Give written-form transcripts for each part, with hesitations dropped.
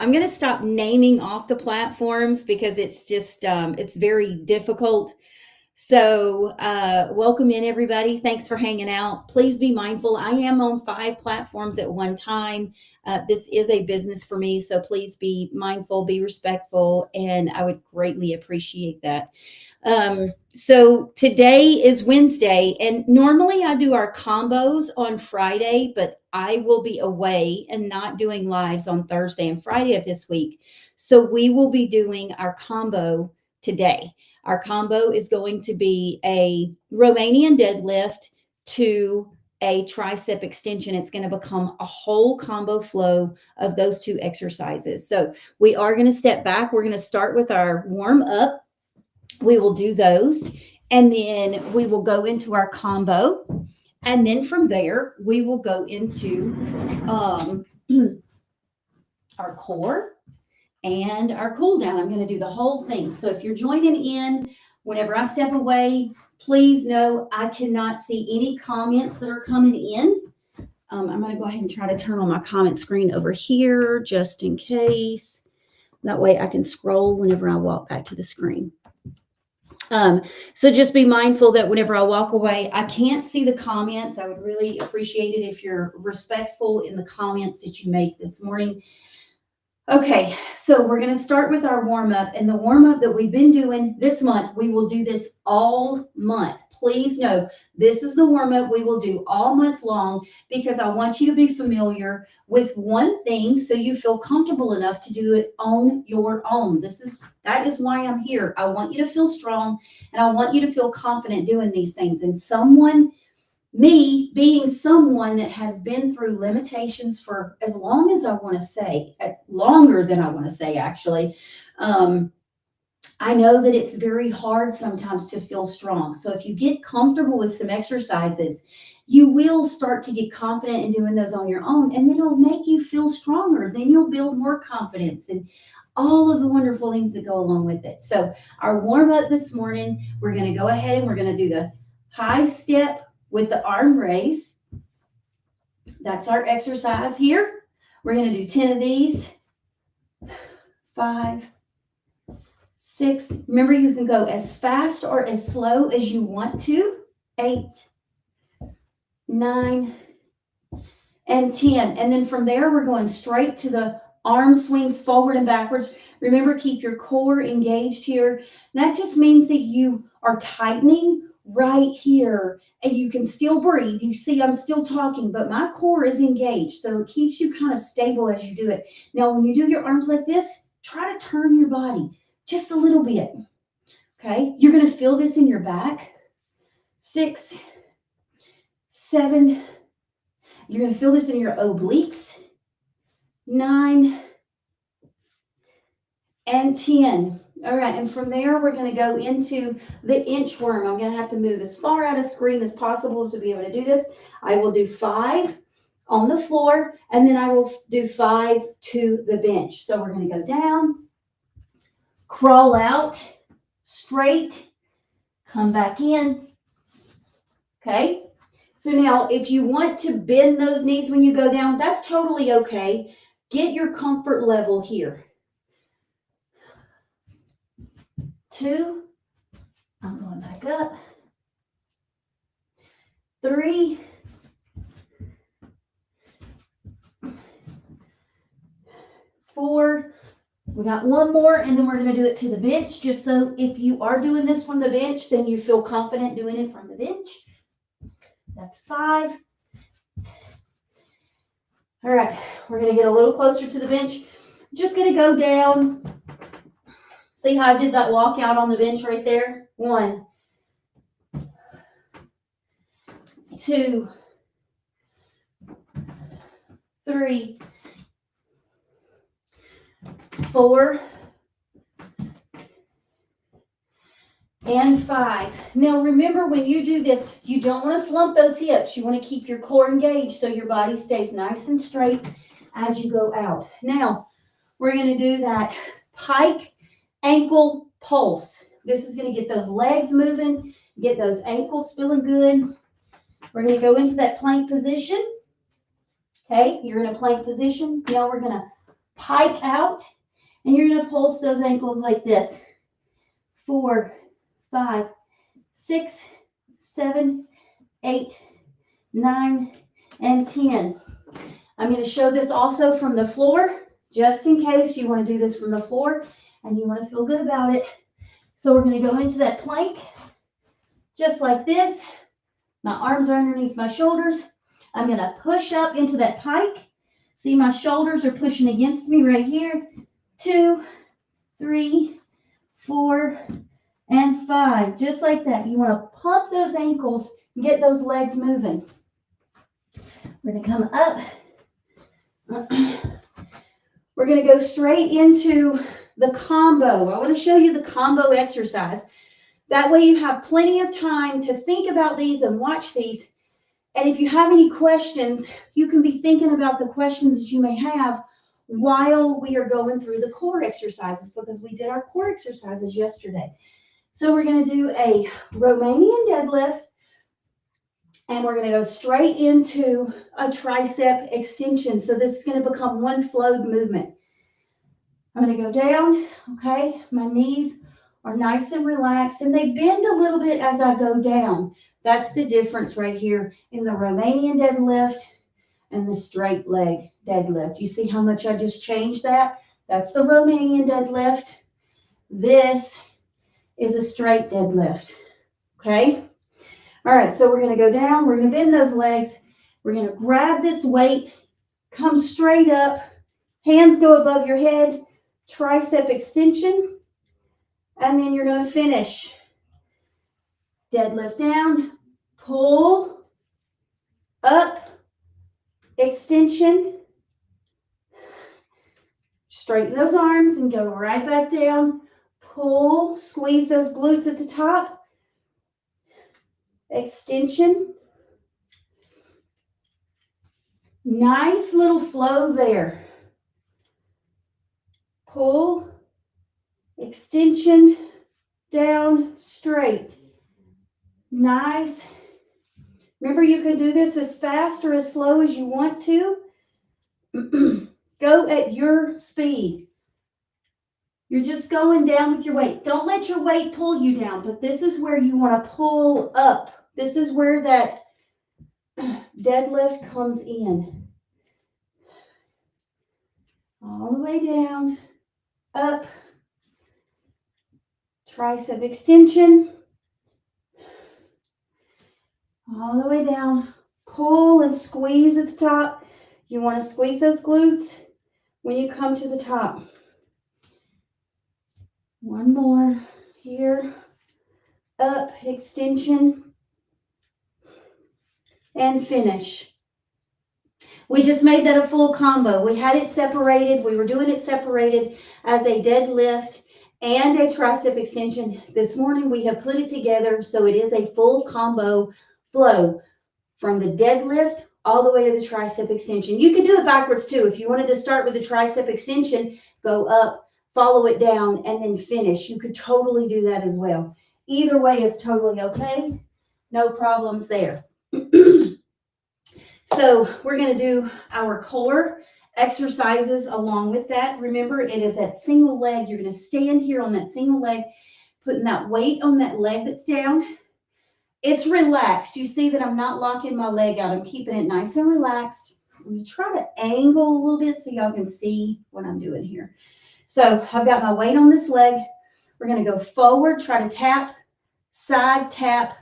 I'm going to stop naming off the platforms because it's just, it's very difficult. So, welcome in everybody. Thanks for hanging out. Please be mindful. I am on 5 platforms at one time. This is a business for me, so please be mindful, be respectful, and I would greatly appreciate that. So today is Wednesday, and normally I do our combos on Friday, but I will be away and not doing lives on Thursday and Friday of this week. So we will be doing our combo today. Our combo is going to be a Romanian deadlift to a tricep extension. It's going to become a whole combo flow of those 2 exercises. So we are going to step back. We're going to start with our warm up. We will do those, and then we will go into our combo. And then from there, we will go into our core and our cool down. I'm going to do the whole thing. So if you're joining in, whenever I step away, please know I cannot see any comments that are coming in. I'm going to go ahead and try to turn on my comment screen over here just in case. That way I can scroll whenever I walk back to the screen. So just be mindful that whenever I walk away, I can't see the comments. I would really appreciate it if you're respectful in the comments that you make this morning. Okay, so we're going to start with our warm-up, and the warm-up that we've been doing this month, we will do this all month. Please know this is the warm-up we will do all month long because I want you to be familiar with one thing so you feel comfortable enough to do it on your own. That is why I'm here. I want you to feel strong, and I want you to feel confident doing these things. And me being someone that has been through limitations for as long as I want to say, longer than I want to say, actually, I know that it's very hard sometimes to feel strong. So if you get comfortable with some exercises, you will start to get confident in doing those on your own, and then it'll make you feel stronger. Then you'll build more confidence and all of the wonderful things that go along with it. So our warm up this morning, we're going to go ahead and we're going to do the high step with the arm raise. That's our exercise here. We're going to do 10 of these. 5, 6. Remember, you can go as fast or as slow as you want to. 8, 9, and 10. And then from there, we're going straight to the arm swings forward and backwards. Remember, keep your core engaged here. That just means that you are tightening right here and you can still breathe. You see, I'm still talking, but my core is engaged. So it keeps you kind of stable as you do it. Now, when you do your arms like this, try to turn your body just a little bit. Okay. You're going to feel this in your back. 6, 7. You're going to feel this in your obliques. 9 and 10. All right, and from there, we're going to go into the inchworm. I'm going to have to move as far out of screen as possible to be able to do this. I will do 5 on the floor, and then I will do 5 to the bench. So we're going to go down, crawl out, straight, come back in. Okay, so now if you want to bend those knees when you go down, that's totally okay. Get your comfort level here. 2, I'm going back up. 3, 4, we got one more, and then we're going to do it to the bench, just so if you are doing this from the bench, then you feel confident doing it from the bench. That's 5. All right, we're going to get a little closer to the bench. Just going to go down. See how I did that walk out on the bench right there? 1, 2, 3, 4, and 5. Now remember, when you do this, you don't want to slump those hips. You want to keep your core engaged so your body stays nice and straight as you go out. Now, we're going to do that pike ankle pulse. This is going to get those legs moving, get those ankles feeling good. We're going to go into that plank position. Okay, you're in a plank position. Now we're going to pike out, and you're going to pulse those ankles like this. 4, 5, 6, 7, 8, 9, and 10. I'm going to show this also from the floor, just in case you want to do this from the floor and you want to feel good about it. So we're going to go into that plank, just like this. My arms are underneath my shoulders. I'm going to push up into that pike. See, my shoulders are pushing against me right here. 2, 3, 4, and 5. Just like that. You want to pump those ankles and get those legs moving. We're going to come up. We're going to go straight into the combo. I want to show you the combo exercise. That way you have plenty of time to think about these and watch these. And if you have any questions, you can be thinking about the questions that you may have while we are going through the core exercises, because we did our core exercises yesterday. So we're going to do a Romanian deadlift, and we're going to go straight into a tricep extension. So this is going to become one flowed movement. I'm going to go down, okay? My knees are nice and relaxed, and they bend a little bit as I go down. That's the difference right here in the Romanian deadlift and the straight leg deadlift. You see how much I just changed that? That's the Romanian deadlift. This is a straight deadlift, okay? All right, so we're going to go down. We're going to bend those legs. We're going to grab this weight, come straight up, hands go above your head, tricep extension, and then you're going to finish. Deadlift down, pull, up, extension, straighten those arms and go right back down, pull, squeeze those glutes at the top, extension. Nice little flow there. Pull, extension, down, straight. Nice. Remember, you can do this as fast or as slow as you want to. Go at your speed. You're just going down with your weight. Don't let your weight pull you down, but this is where you want to pull up. This is where that deadlift comes in. All the way down, up, tricep extension. All the way down, pull and squeeze at the top. You want to squeeze those glutes when you come to the top. One more here, up, extension, and finish. We just made that a full combo. We had it separated. We were doing it separated as a deadlift and a tricep extension. This morning we have put it together so it is a full combo flow from the deadlift all the way to the tricep extension. You could do it backwards too. If you wanted to start with the tricep extension, go up, follow it down, and then finish. You could totally do that as well. Either way is totally okay. No problems there. So we're going to do our core exercises along with that. Remember, it is that single leg. You're going to stand here on that single leg, putting that weight on that leg that's down. It's relaxed. You see that I'm not locking my leg out. I'm keeping it nice and relaxed. I'm going to try to angle a little bit so y'all can see what I'm doing here. So I've got my weight on this leg. We're going to go forward, try to tap, side tap,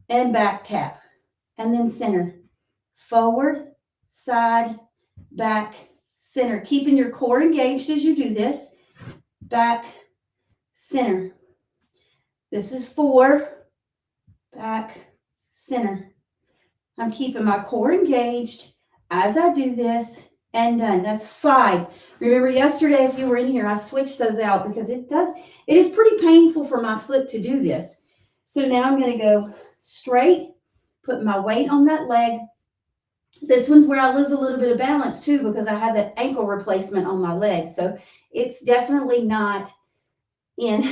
and back tap. And then center. Forward, side, back, center. Keeping your core engaged as you do this. Back, center. This is 4. Back, center. I'm keeping my core engaged as I do this, and done. That's 5. Remember yesterday, if you were in here, I switched those out because it is pretty painful for my foot to do this. So now I'm going to go straight, put my weight on that leg. This one's where I lose a little bit of balance too because I have that ankle replacement on my leg. So it's definitely not in.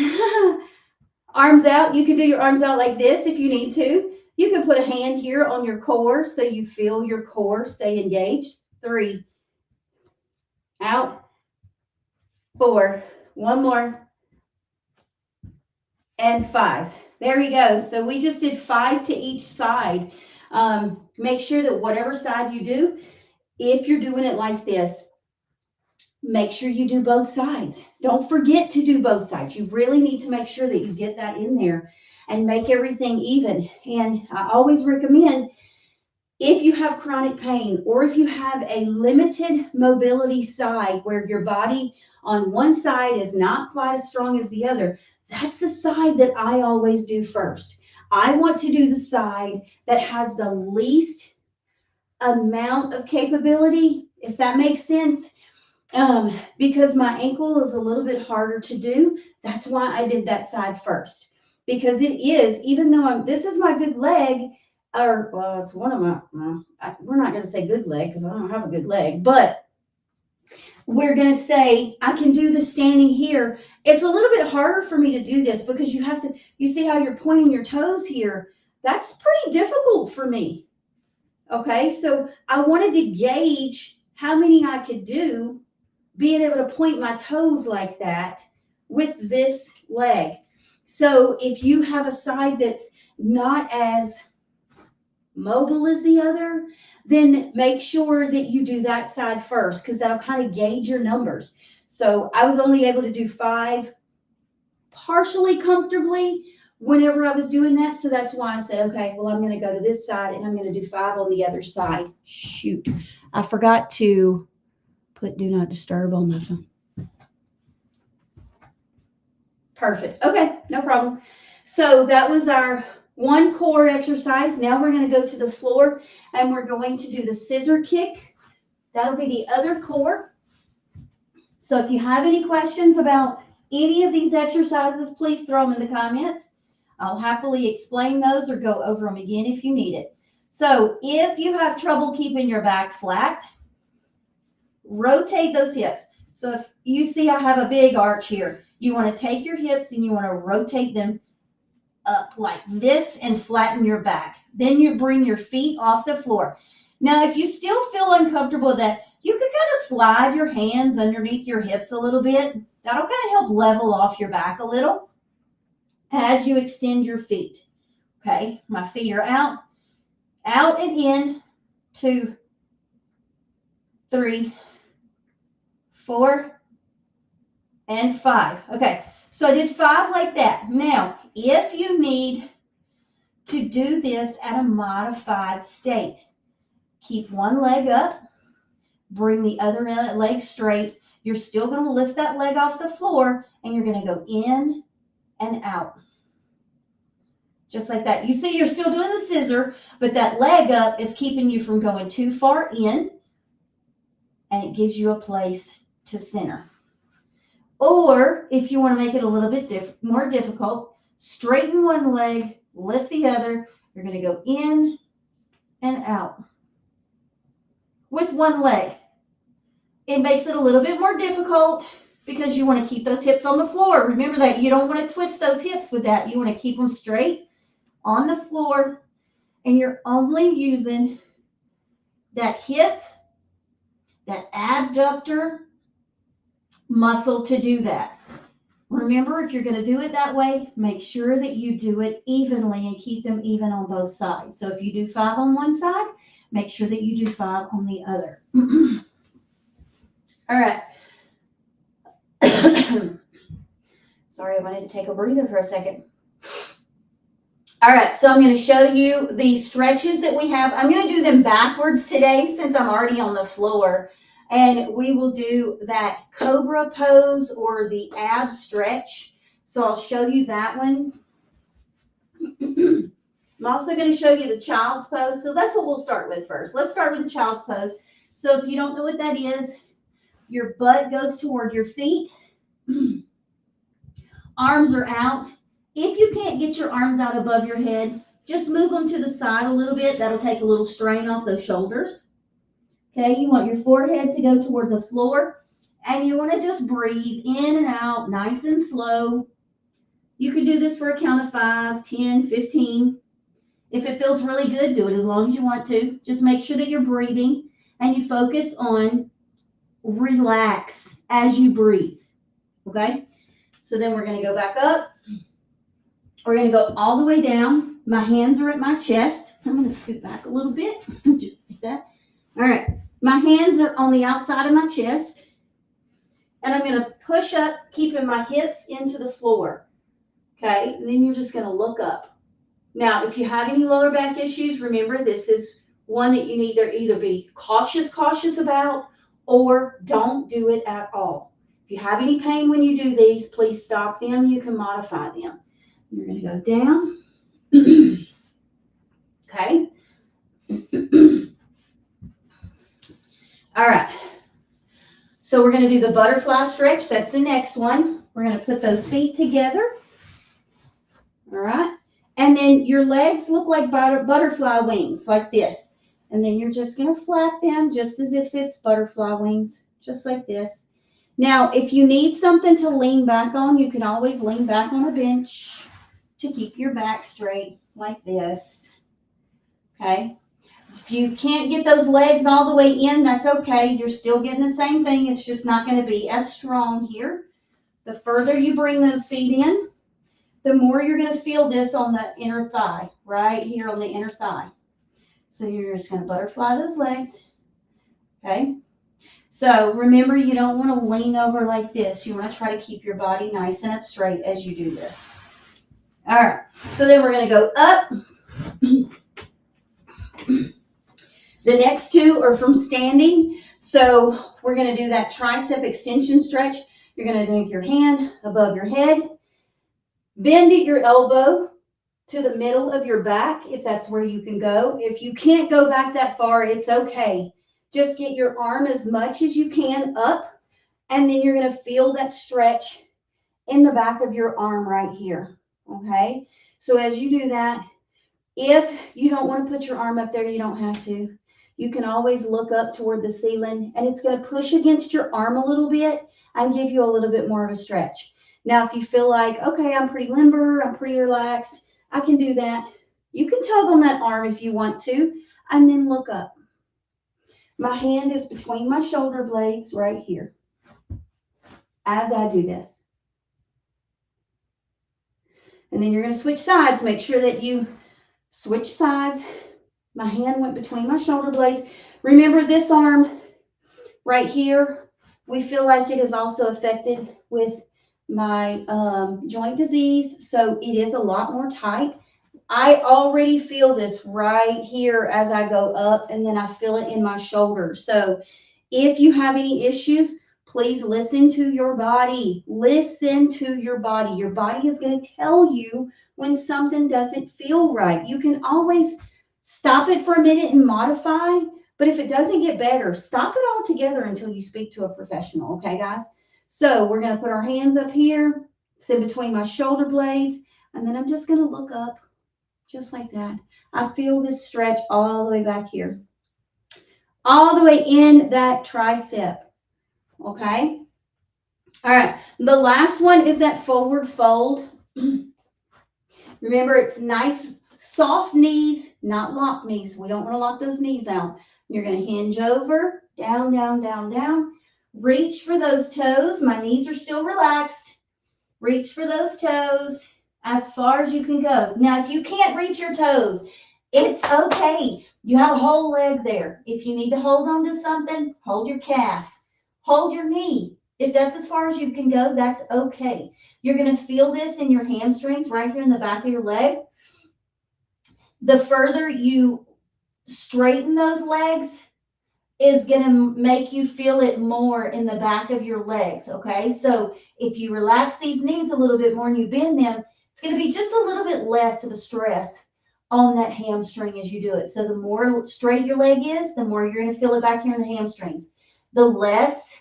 Arms out. You can do your arms out like this if you need to. You can put a hand here on your core so you feel your core stay engaged. 3. Out. 4. One more. And 5. There we go. So we just did 5 to each side. Make sure that whatever side you do, if you're doing it like this, make sure you do both sides. Don't forget to do both sides. You really need to make sure that you get that in there and make everything even. And I always recommend, if you have chronic pain or if you have a limited mobility side where your body on one side is not quite as strong as the other, that's the side that I always do first. I want to do the side that has the least amount of capability, if that makes sense. Because my ankle is a little bit harder to do. That's why I did that side first. Because it is, even though this is my good leg, or, well, it's one of my, we're not going to say good leg because I don't have a good leg, but we're going to say I can do the standing here. It's a little bit harder for me to do this because you have to, you see how you're pointing your toes here? That's pretty difficult for me. Okay, so I wanted to gauge how many I could do being able to point my toes like that with this leg. So if you have a side that's not as mobile as the other, then make sure that you do that side first because that'll kind of gauge your numbers. So I was only able to do 5 partially comfortably whenever I was doing that. So that's why I said, okay, well, I'm going to go to this side and I'm going to do 5 on the other side. Shoot, I forgot to put do not disturb on my phone. Perfect. Okay, no problem. So that was our one core exercise. Now we're going to go to the floor and we're going to do the scissor kick. That'll be the other core. So if you have any questions about any of these exercises, please throw them in the comments. I'll happily explain those or go over them again if you need it. So if you have trouble keeping your back flat, rotate those hips. So if you see I have a big arch here, you want to take your hips and you want to rotate them up like this and flatten your back. Then you bring your feet off the floor. Now, if you still feel uncomfortable with that, you can kind of slide your hands underneath your hips a little bit. That'll kind of help level off your back a little as you extend your feet. Okay, my feet are out and in, 2, 3, 4, and 5. Okay, so I did 5 like that. Now, if you need to do this at a modified state, keep one leg up, bring the other leg straight. You're still going to lift that leg off the floor and you're going to go in and out. Just like that. You see, you're still doing the scissor, but that leg up is keeping you from going too far in, and it gives you a place to center. Or if you want to make it a little bit more difficult, straighten one leg, lift the other. You're going to go in and out with one leg. It makes it a little bit more difficult because you want to keep those hips on the floor. Remember that you don't want to twist those hips with that. You want to keep them straight on the floor, and you're only using that hip, that abductor muscle to do that. Remember, if you're going to do it that way, make sure that you do it evenly and keep them even on both sides. So if you do 5 on one side, make sure that you do 5 on the other. All right. Sorry, I wanted to take a breather for a second. All right, so I'm going to show you the stretches that we have. I'm going to do them backwards today since I'm already on the floor. And we will do that cobra pose or the ab stretch. So I'll show you that one. I'm also going to show you the child's pose. So that's what we'll start with first. Let's start with the child's pose. So if you don't know what that is, your butt goes toward your feet. Arms are out. If you can't get your arms out above your head, just move them to the side a little bit. That'll take a little strain off those shoulders. Okay, you want your forehead to go toward the floor, and you want to just breathe in and out nice and slow. You can do this for a count of 5, 10, 15. If it feels really good, do it as long as you want to. Just make sure that you're breathing and you focus on relax as you breathe. Okay? So then we're going to go back up. We're going to go all the way down. My hands are at my chest. I'm going to scoot back a little bit, just like that. All right. My hands are on the outside of my chest. And I'm going to push up, keeping my hips into the floor. Okay? And then you're just going to look up. Now, if you have any lower back issues, remember this is one that you need to either be cautious about or don't do it at all. If you have any pain when you do these, please stop them. You can modify them. You're going to go down. Okay. All right. So we're going to do the butterfly stretch. That's the next one. We're going to put those feet together. All right. And then your legs look like butterfly wings, like this. And then you're just going to flap them just as if it's butterfly wings, just like this. Now, if you need something to lean back on, you can always lean back on a bench to keep your back straight, like this. Okay. If you can't get those legs all the way in, that's okay. You're still getting the same thing. It's just not going to be as strong here. The further you bring those feet in, the more you're going to feel this on the inner thigh, right here on the inner thigh. So you're just going to butterfly those legs. Okay. So remember, you don't want to lean over like this. You want to try to keep your body nice and up straight as you do this. All right. So then we're going to go up. The next two are from standing. So we're going to do that tricep extension stretch. You're going to take your hand above your head. Bend at your elbow to the middle of your back if that's where you can go. If you can't go back that far, it's okay. Just get your arm as much as you can up, and then you're going to feel that stretch in the back of your arm right here. Okay? So as you do that, if you don't want to put your arm up there, you don't have to. You can always look up toward the ceiling, and it's going to push against your arm a little bit and give you a little bit more of a stretch. Now, if you feel like, okay, I'm pretty limber, I'm pretty relaxed, I can do that. You can tug on that arm if you want to, and then look up. My hand is between my shoulder blades right here as I do this. And then you're going to switch sides. Make sure that you switch sides. My hand went between my shoulder blades. Remember, this arm right here, we feel like it is also affected with my joint disease, so it is a lot more tight. I already feel this right here as I go up, and then I feel it in my shoulder. So if you have any issues, please listen to your body. Listen to your body. Your body is going to tell you when something doesn't feel right. You can always stop it for a minute and modify, but if it doesn't get better, stop it altogether until you speak to a professional, okay, guys? So we're going to put our hands up here. It's in between my shoulder blades, and then I'm just going to look up just like that. I feel this stretch all the way back here, all the way in that tricep, okay? All right, the last one is that forward fold. Remember, it's nice, soft knees, not locked knees. We don't want to lock those knees out. You're going to hinge over, down, down, down, down. Reach for those toes. My knees are still relaxed. Reach for those toes as far as you can go. Now, if you can't reach your toes, it's okay. You have a whole leg there. If you need to hold on to something, hold your calf. Hold your knee. If that's as far as you can go, that's okay. You're going to feel this in your hamstrings right here in the back of your leg. The further you straighten those legs is going to make you feel it more in the back of your legs, okay? So if you relax these knees a little bit more and you bend them, it's going to be just a little bit less of a stress on that hamstring as you do it. So the more straight your leg is, the more you're going to feel it back here in the hamstrings. The less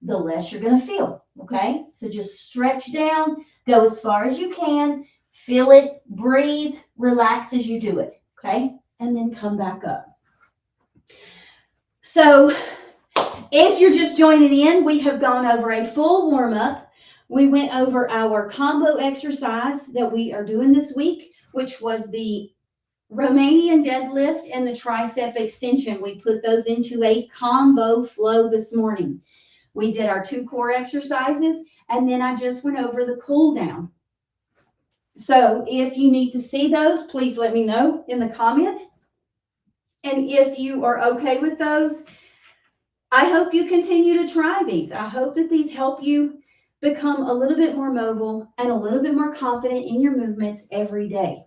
you're going to feel, okay? So just stretch down, go as far as you can, feel it, breathe, relax as you do it, okay? And then come back up. So if you're just joining in, we have gone over a full warm-up. We went over our combo exercise that we are doing this week, which was the Romanian deadlift and the tricep extension. We put those into a combo flow this morning. We did our 2 core exercises, And then I just went over the cool down. So if you need to see those, please let me know in the comments. And if you are okay with those, I hope you continue to try these. I hope that these help you become a little bit more mobile and a little bit more confident in your movements every day.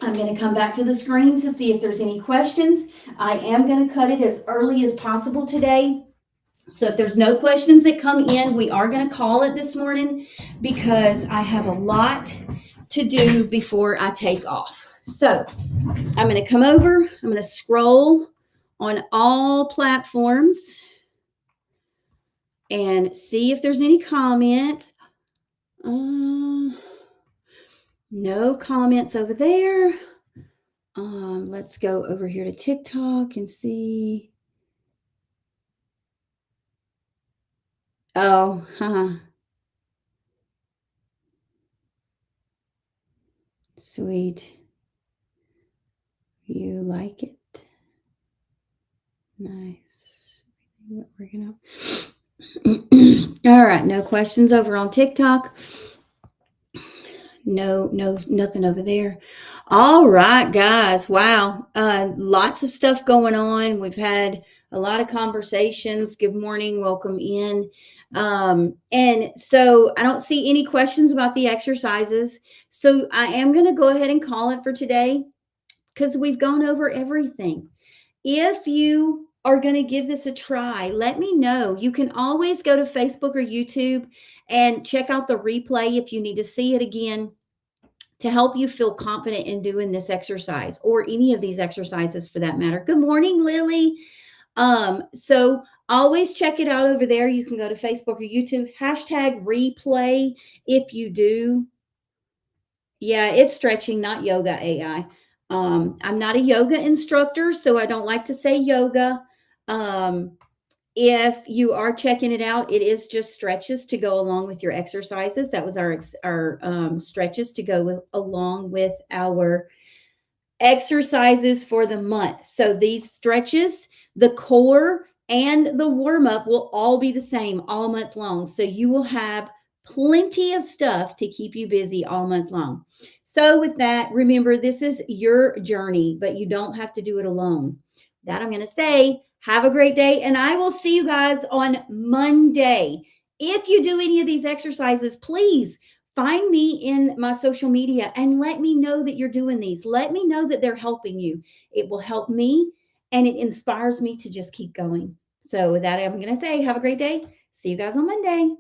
I'm going to come back to the screen to see if there's any questions. I am going to cut it as early as possible today. So if there's no questions that come in, we are going to call it this morning because I have a lot to do before I take off. So I'm going to come over. I'm going to scroll on all platforms and see if there's any comments. No comments over there. Let's go over here to TikTok and see. Oh, sweet. You like it? Nice. Working out. All right, no questions over on TikTok. No, nothing over there. All right, guys. Wow. Lots of stuff going on. We've had a lot of conversations. Good morning. Welcome in. And so I don't see any questions about the exercises. So I am going to go ahead and call it for today because we've gone over everything. If you are going to give this a try, let me know. You can always go to Facebook or YouTube and check out the replay if you need to see it again to help you feel confident in doing this exercise or any of these exercises for that matter. Good morning, Lily. So always check it out over there. You can go to Facebook or YouTube, #replay if you do. Yeah, it's stretching, not yoga AI. I'm not a yoga instructor, so I don't like to say yoga. If you are checking it out, it is just stretches to go along with your exercises. That was our stretches to go along with our exercises for the month. So these stretches, the core and the warm up will all be the same all month long. So you will have plenty of stuff to keep you busy all month long. So with that, remember, this is your journey, but you don't have to do it alone. That I'm going to say, have a great day, and I will see you guys on Monday. If you do any of these exercises, please find me in my social media and let me know that you're doing these. Let me know that they're helping you. It will help me, and it inspires me to just keep going. So with that, I'm going to say, have a great day. See you guys on Monday.